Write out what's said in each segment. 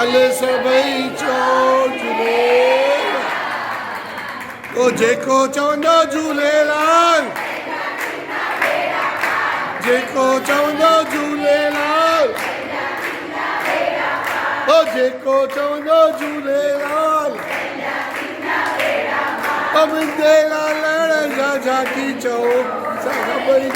कल सभई चो झूलेलाल ओ जेको चवंदो झूलेलाल जेको चवंदो झूलेलाल ओ जेको चवंदो झूलेलाल मुंहिंजे लाल जा झांकी चओ सभई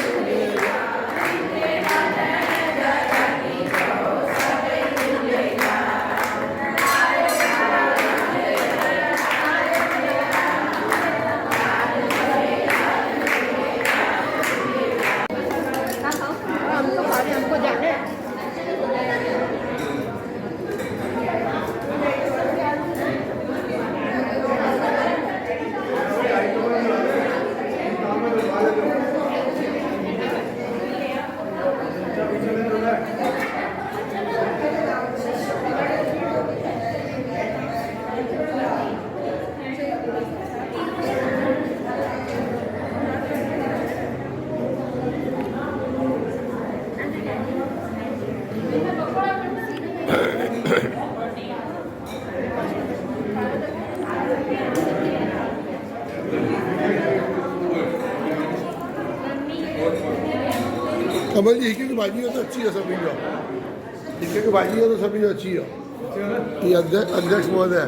कमल जी हिकु भाॼी हो त अची वियो सभिनी जो हिकु भाॼी हो त सभिनी जो अची वियो इहे अध्यक्ष महोदय